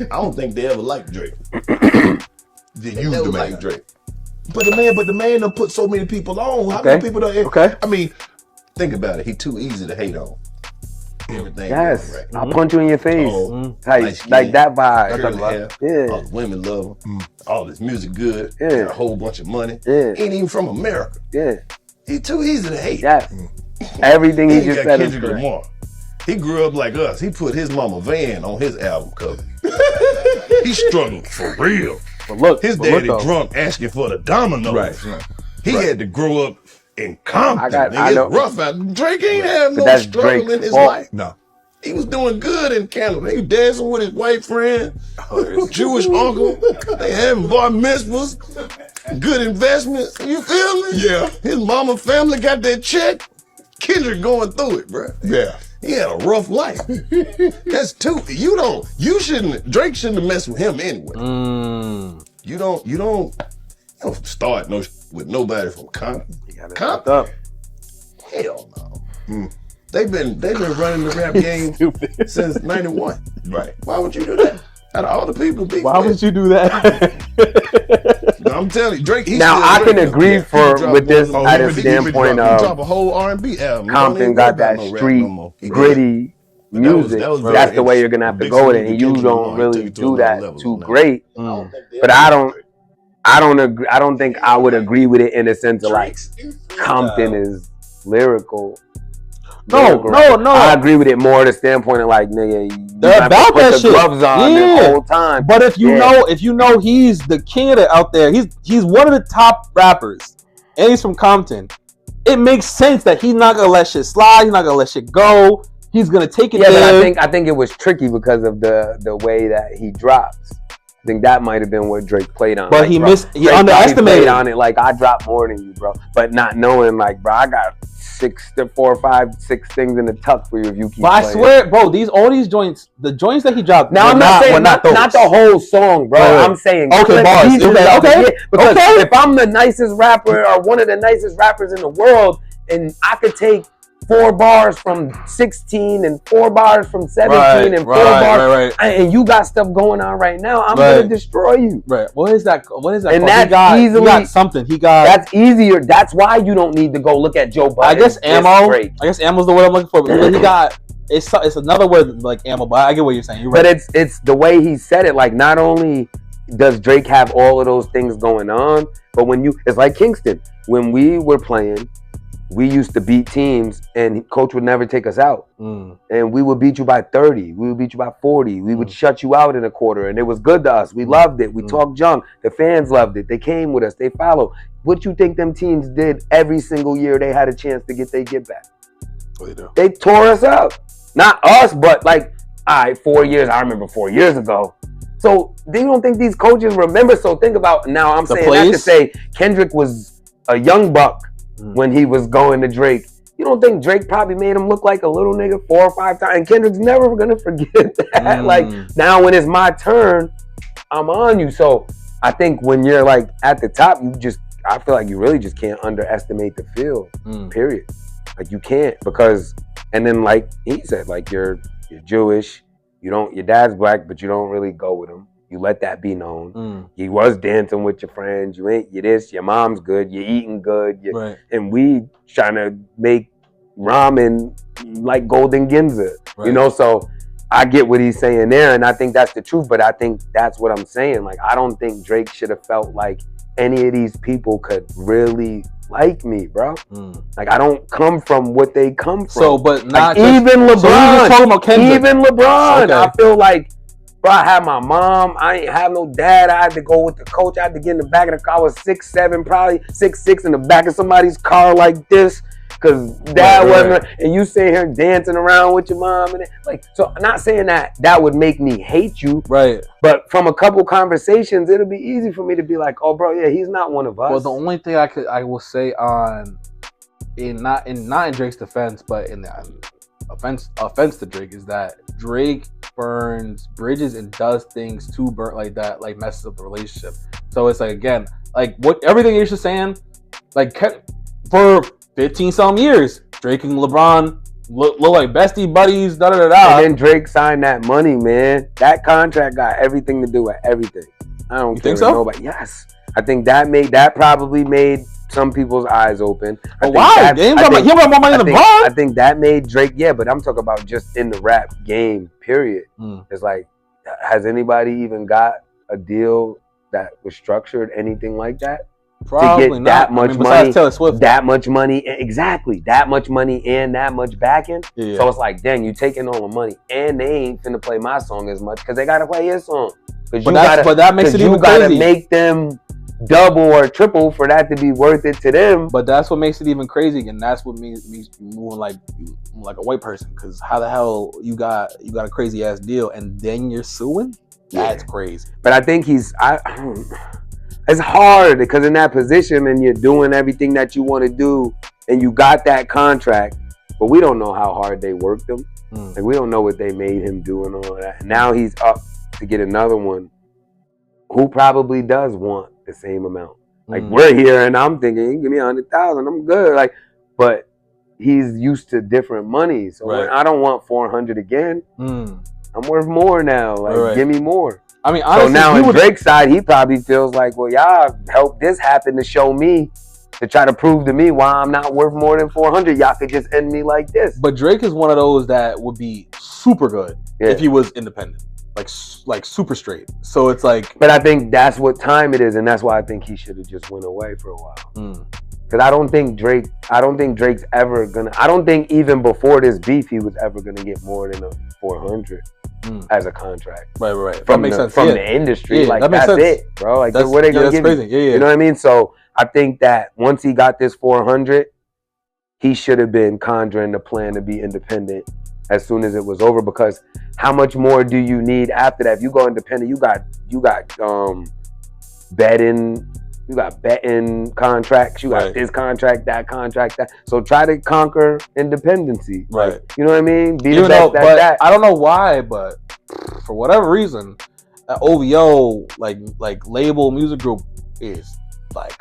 I don't think they ever liked Drake. They used to like Drake. But the man done put so many people on. How many people don't? Okay. I mean, think about it. He too easy to hate on. Everything. Yes, right. I'll punch you in your face. Like that vibe. All the women love him. All his music good. Yeah. Got a whole bunch of money. Yeah. Ain't even from America. Yeah. He too easy to hate. Yes. Everything he just said is Kendrick correct. Lamar. He grew up like us. He put his mama van on his album cover. He struggled for real. But look, His daddy drunk asking for the dominoes. Right. He had to grow up in Compton. I know. It's rough out. Drake ain't have no that's struggle Drake's in his fault. life. No. He was doing good in Canada. He was dancing with his white friend, Jewish uncle. They having bar mitzvahs, good investments. You feel me? Yeah. His mama family got that check. Kendrick going through it, bro. Yeah. He had a rough life. That's too. Drake shouldn't have messed with him anyway. You don't start with nobody from Compton. Compton up. Hell no. They've been running the rap game since '91. Right. Why would you do that? Out of all the people, Why would you do that? No, I'm telling you, Drake. Now I can agree with this at a standpoint of drop a whole R&B album. Compton got that street gritty music. That's the way you're gonna have to go with it, and you don't really do that too great. But I don't think I would agree with it in the sense of like Compton is lyrical. No. I agree with it more the standpoint of like, nigga, they're about that shit. Gloves on the whole time. But if you know he's the king of it out there, he's one of the top rappers, and he's from Compton. It makes sense that he's not gonna let shit slide. He's not gonna let shit go. He's gonna take it. Yeah, but I think it was tricky because of the way that he drops. I think that might have been what Drake played on. But like, he underestimated on it. Like I dropped more than you, bro. But not knowing, like, bro, I got 6 things in the tuck for you if you keep. But playing. I swear, bro, all these joints, the joints that he dropped. Now I'm not saying not the whole song, bro. Right. I'm saying okay, bars. Okay. Because if I'm the nicest rapper or one of the nicest rappers in the world, and I could take 4 bars from 16 and 4 bars from 17 and 4 bars, and you got stuff going on right now, I'm gonna destroy you. Right. What is that? And that's he got something. That's easier. That's why you don't need to go look at Joe Biden. I guess ammo's the word I'm looking for. But he got it's another word like ammo. But I get what you're saying. You're right. But it's the way he said it. Like, not only does Drake have all of those things going on, but it's like Kingston. When we were playing, we used to beat teams, and coach would never take us out. And we would beat you by 30. We would beat you by 40. We would shut you out in a quarter, and it was good to us. We loved it. We talked junk. The fans loved it. They came with us. They followed. What you think them teams did every single year they had a chance to get their get back? They tore us up. Not us, but like, all right, 4 years. I remember 4 years ago. So they don't think these coaches remember. So think about, now I'm saying that to say Kendrick was a young buck when he was going to Drake. You don't think Drake probably made him look like a little nigga 4 or 5 times? And Kendrick's never gonna forget that. Like, now when it's my turn, I'm on you. So I think when you're like at the top, I feel like you really just can't underestimate the field. Period. Like, you can't, because, and then like he said, like, you're Jewish, your dad's black, but you don't really go with him. You let that be known. You was dancing with your friends. You this. Your mom's good. You're eating good. And we trying to make ramen like Golden Ginza. You know, so I get what he's saying there, and I think that's the truth. But I think that's what I'm saying. Like, I don't think Drake should have felt like any of these people could really like me, bro. Like, I don't come from what they come from. So, but not like, even LeBron. So just talking about Kendrick. Even LeBron. I feel like, bro, I had my mom. I ain't have no dad. I had to go with the coach. I had to get in the back of the car. I was 6'7", probably 6'6", in the back of somebody's car like this, because dad wasn't. And you sitting here dancing around with your mom, and like, so I'm not saying that would make me hate you, but from a couple conversations, it'll be easy for me to be like, oh, bro, yeah, he's not one of us. Well, the only thing I will say not in Drake's defense, but in the offense to Drake, is that Drake burns bridges and does things to burn like that, like messes up the relationship. So it's like, again, like what everything you're just saying, like for 15 some years, Drake and LeBron look like bestie buddies, da da da da. And then Drake signed that money, man. That contract got everything to do with everything. I don't care think so? nobody. Yes, I think that probably made some people's eyes open. But why? He got more money than LeBron. I think that made Drake. Yeah, but I'm talking about just in the rap game. Period. It's like, has anybody even got a deal that was structured anything like that? Probably to get not. That much money, besides Taylor Swift. That much money, exactly. That much money and that much backing. Yeah. So it's like, dang, you taking all the money, and they ain't finna play my song as much because they gotta play his song. But that makes it even crazy. You gotta make them double or triple for that to be worth it to them. But that's what makes it even crazy, and that's what means moving like a white person. Because how the hell you got a crazy ass deal and then you're suing? That's crazy. But I think it's hard because in that position and you're doing everything that you want to do and you got that contract, but we don't know how hard they worked him. Like, we don't know what they made him do and all that. And now he's up to get another one who probably does want the same amount. Like, we're here and I'm thinking, give me 100,000, I'm good. Like, but he's used to different money. So I don't want 400 again. I'm worth more now. Like, give me more. I mean, honestly, so now on Drake's side, he probably feels like, well, y'all helped this happen to show me, to try to prove to me why I'm not worth more than 400. Y'all could just end me like this. But Drake is one of those that would be super good if he was independent, like super straight. So it's like, but I think that's what time it is, and that's why I think he should have just went away for a while. Because I don't think Drake's ever gonna. I don't think even before this beef, he was ever gonna get more than a 400 as a contract. Right. That makes sense. From the industry, like that's it, bro. Like, what are they gonna give crazy. you? Yeah. You know what I mean? So I think that once he got this 400, he should have been conjuring the plan to be independent as soon as it was over. Because how much more do you need after that? If you go independent, you got betting. You got betting contracts. You got this contract, that contract, that. So try to conquer independency. Right. Like, you know what I mean? Be the best at that. I don't know why, but for whatever reason, that OVO like label music group is like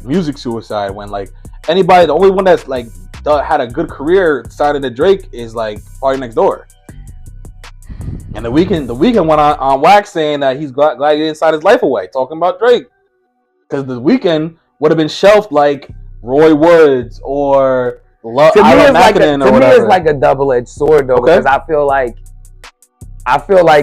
music suicide. When like anybody, the only one that's like had a good career outside of Drake is like Party Next Door. And the weekend went on wax saying that he's glad he didn't sign his life away, talking about Drake. Because the weekend would have been shelved like Roy Woods or to me it's like a double-edged sword though, because I feel like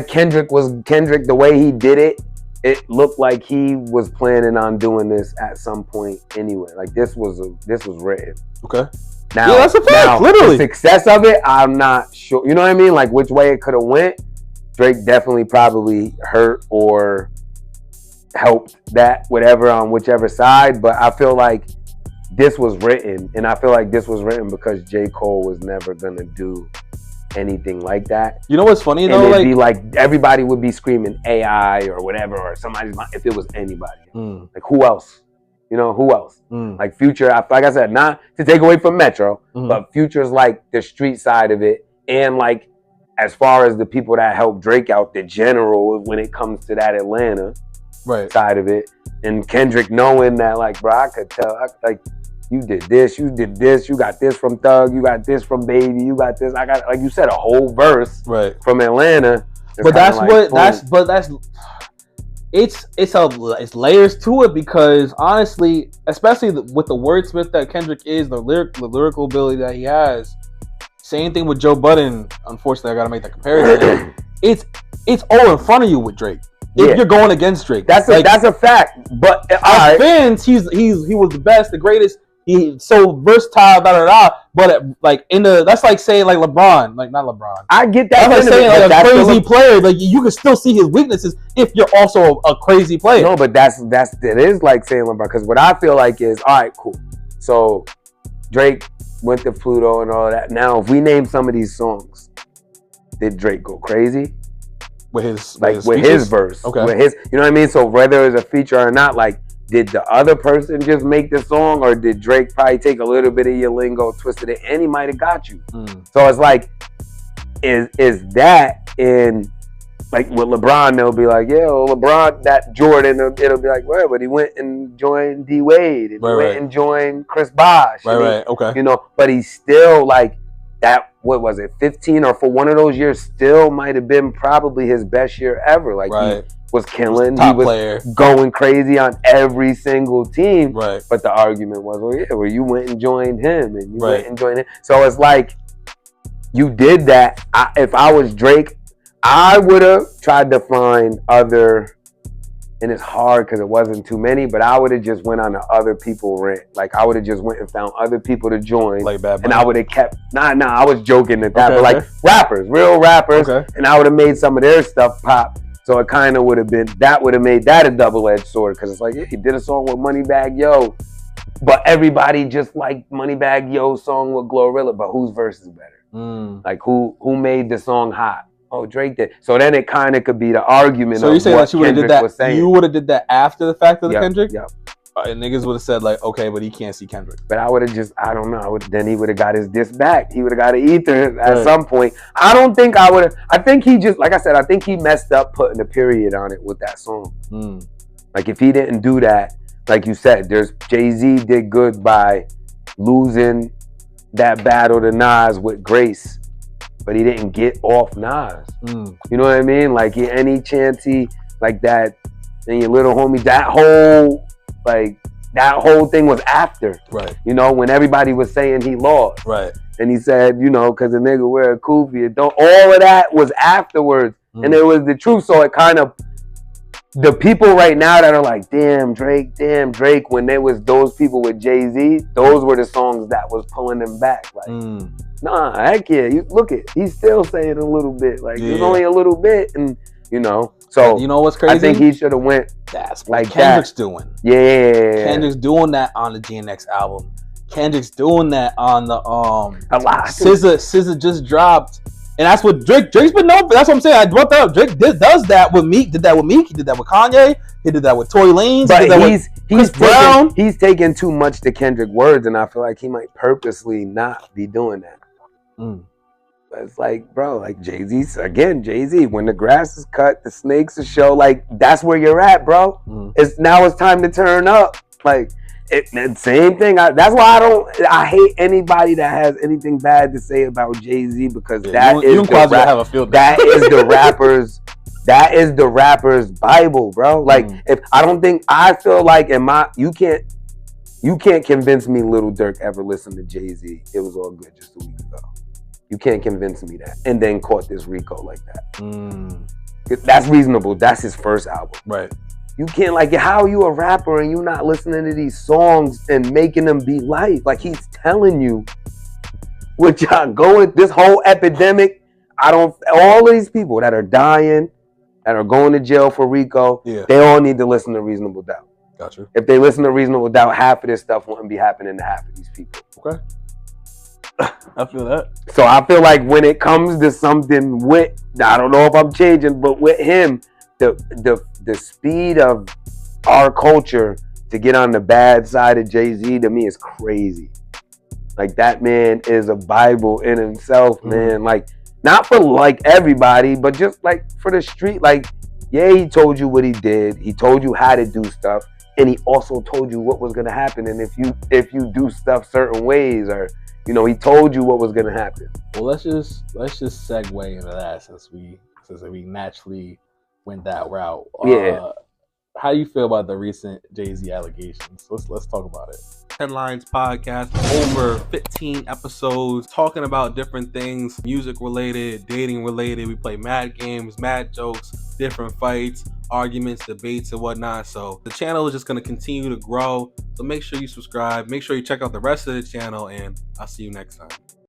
Kendrick the way he did it. It looked like he was planning on doing this at some point anyway. Like this was written. Okay. Now, that's a fact. Literally, the success of it, I'm not sure. You know what I mean? Like which way it could have went. Drake definitely probably hurt or helped that whatever on whichever side, but I feel like this was written, and I feel like this was written because J. Cole was never gonna do anything like that. You know what's funny and though? It'd be like everybody would be screaming AI or whatever, or somebody's if it was anybody. Like who else? You know, who else? Like Future, like I said, not to take away from Metro, but Future's like the street side of it, and like as far as the people that help Drake out, the general when it comes to that Atlanta side of it, and Kendrick knowing that, like, bro, I could tell, like, you did this, you got this from Thug, you got this from Baby, you got this, I got, like you said, a whole verse from Atlanta. But it's layers to it, because honestly, especially with the wordsmith that Kendrick is, the lyrical ability that he has. Same thing with Joe Budden. Unfortunately, I gotta make that comparison. It's all in front of you with Drake. If you're going against Drake, that's a fact. But as fans, he was the best, the greatest. He's so versatile, But like that's like saying like LeBron, like not LeBron. I get that. That's like saying like a crazy player. Like you can still see his weaknesses if you're also a crazy player. No, but it is like saying LeBron, because what I feel like is, all right, cool. So Drake went to Pluto and all that. Now, if we name some of these songs, did Drake go crazy? With his verse. Okay. With his, you know what I mean? So whether it's a feature or not, like, did the other person just make the song, or did Drake probably take a little bit of your lingo, twisted it, and he might have got you? So it's like, is that in, like with LeBron, they'll be like, yeah, well, LeBron, that Jordan, it'll be like, well, but he went and joined D Wade, and he went and joined Chris Bosh. Okay. You know, but he's still like, that, what was it, 15 or for one of those years still might have been probably his best year ever. Like he was killing, he was player. Going crazy on every single team. Right. But the argument was, well, you went and joined him, and you went and joined him. So it's like, you did that. If I was Drake, I would have tried to find other, and it's hard because it wasn't too many, but I would have just went on the other people rant. Like I would have just went and found other people to join. Like Bad Bunny. And I would have kept, I was joking at that, but like rappers, real rappers, and I would have made some of their stuff pop. So it kind of would have been, that would have made that a double-edged sword, because it's like, yeah, he did a song with Moneybagg Yo, but everybody just liked Moneybagg Yo's song with Glorilla, but whose verse is better? Like who made the song hot? Oh, Drake did. So then it kind of could be the argument. So you're saying that you would have did that? You would have did that after the fact of the Kendrick? Yep. And niggas would have said like, okay, but he can't see Kendrick. But I would have just, I don't know. Then he would have got his diss back. He would have got an ether at some point. I don't think I would have. I think he just, like I said, I think he messed up putting a period on it with that song. Like if he didn't do that, like you said, Jay-Z did good by losing that battle to Nas with Grace, but he didn't get off Nas. You know what I mean? Like any chance he, like that, and your little homie, that whole thing was after. Right. You know, when everybody was saying he lost. Right. And he said, you know, because the nigga wear a kufi, all of that was afterwards. And it was the truth. So it kind of, the people right now that are like, damn Drake, when there was those people with Jay-Z, those were the songs that was pulling them back. Like, nah, heck yeah, look it, he's still saying a little bit. Like, it's only a little bit, and you know. So you know what's crazy? I think he should have went. That's what like Kendrick's doing. Yeah, Kendrick's doing that on the GNX album. Kendrick's doing that on the a lot. SZA just dropped. And that's what Drake's been known for. That's what I'm saying. I brought that up. Drake does that with Meek. Did that with Meek. He did that with Kanye. He did that with Tory Lanez. But he's taking too much to Kendrick words, and I feel like he might purposely not be doing that. But it's like, bro, like Jay-Z, when the grass is cut, the snakes are show. Like, that's where you're at, bro. It's time to turn up. Like, same thing. That's why I hate anybody that has anything bad to say about Jay-Z, because that is the rapper's Bible, bro. Like, I feel like you can't convince me Lil Durk ever listened to Jay-Z. It was all good just a week ago. You can't convince me that. And then caught this Rico like that. That's reasonable. That's his first album. Right. You can't, like, how are you a rapper and you not listening to these songs and making them be life? Like, he's telling you what y'all going, this whole epidemic, all of these people that are dying, that are going to jail for Rico, they all need to listen to Reasonable Doubt. Gotcha. If they listen to Reasonable Doubt, half of this stuff wouldn't be happening to half of these people. Okay. I feel that. So I feel like when it comes to something with, I don't know if I'm changing, but with him, the speed of our culture to get on the bad side of Jay-Z, to me, is crazy. Like, that man is a Bible in himself, man. Like, not for like everybody, but just like for the street. Like, yeah, he told you what he did. He told you how to do stuff, and he also told you what was gonna happen. And if you do stuff certain ways, or you know, he told you what was gonna happen. Well, let's just segue into that since we naturally went that route. Yeah. How do you feel about the recent Jay-Z allegations? Let's talk about it. Headlines podcast, over 15 episodes talking about different things, music related, dating related. We play mad games, mad jokes, different fights, arguments, debates, and whatnot. So the channel is just going to continue to grow. So make sure you subscribe. Make sure you check out the rest of the channel, and I'll see you next time.